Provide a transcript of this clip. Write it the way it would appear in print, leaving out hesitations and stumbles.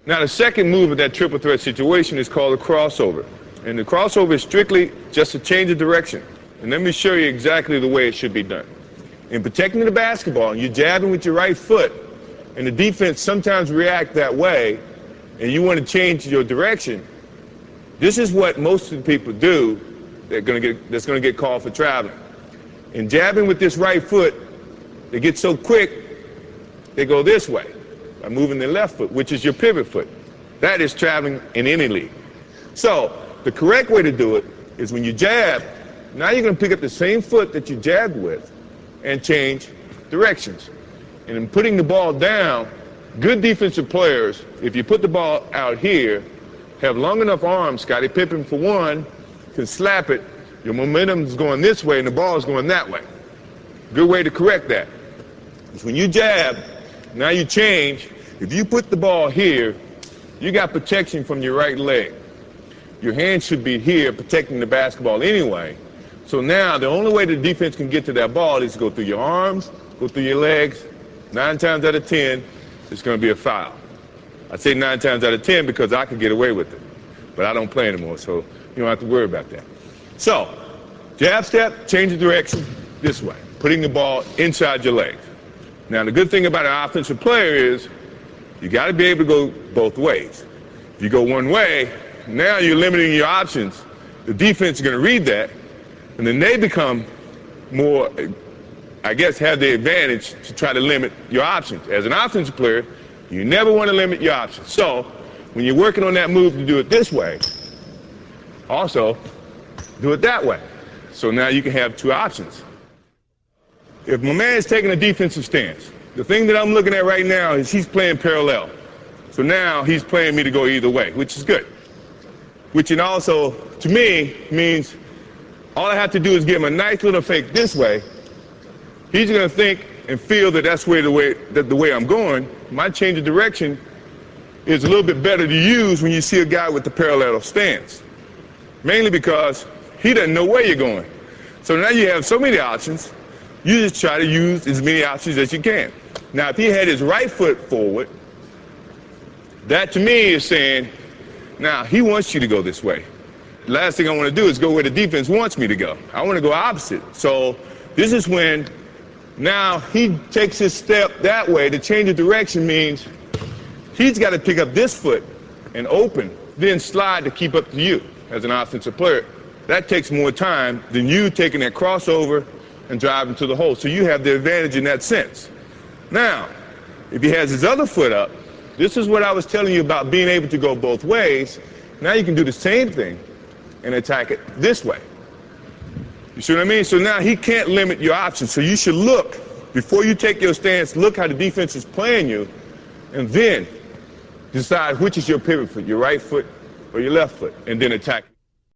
Now, the second move of that triple threat situation is called a crossover. And the crossover is strictly just a change of direction. And let me show you exactly the way it should be done. In protecting the basketball, you're jabbing with your right foot, and the defense sometimes react that way, and you want to change your direction. This is what most of the people do that's going to get called for traveling. In jabbing with this right foot, they get so quick, they go this way by moving their left foot, which is your pivot foot. That is traveling in any league. So the correct way to do it is when you jab, now you're going to pick up the same foot that you jabbed with and change directions. And in putting the ball down, good defensive players, if you put the ball out here, have long enough arms. Scottie Pippen, for one, can slap it. Your momentum is going this way and the ball is going that way. Good way to correct that is when you jab, now you change. If you put the ball here, you got protection from your right leg. Your hand should be here protecting the basketball anyway. So now the only way the defense can get to that ball is to go through your arms, go through your legs. 9 times out of 10, it's going to be a foul. I say 9 times out of 10 because I could get away with it. But I don't play anymore, so you don't have to worry about that. So, jab step, change the direction this way, putting the ball inside your legs. Now, the good thing about an offensive player is you got to be able to go both ways. If you go one way, now you're limiting your options. The defense is going to read that, and then they become more, I guess, have the advantage to try to limit your options. As an offensive player, you never want to limit your options. So when you're working on that move to do it this way, also do it that way. So now you can have two options. If my man is taking a defensive stance, the thing that I'm looking at right now is he's playing parallel. So now he's playing me to go either way, which is good. Which and also, to me, means all I have to do is give him a nice little fake this way. He's going to think and feel that that's the way I'm going. My change of direction is a little bit better to use when you see a guy with the parallel stance. Mainly because he doesn't know where you're going. So now you have so many options, you just try to use as many options as you can. Now, if he had his right foot forward, that to me is saying, now he wants you to go this way. The last thing I want to do is go where the defense wants me to go. I want to go opposite. So this is when now he takes his step that way. The change of direction means he's got to pick up this foot and open, then slide to keep up to you as an offensive player. That takes more time than you taking that crossover and driving to the hole. So you have the advantage in that sense. Now, if he has his other foot up, this is what I was telling you about being able to go both ways. Now you can do the same thing and attack it this way. You see what I mean? So now he can't limit your options. So you should look, before you take your stance, look how the defense is playing you, and then decide which is your pivot foot, your right foot or your left foot, and then attack.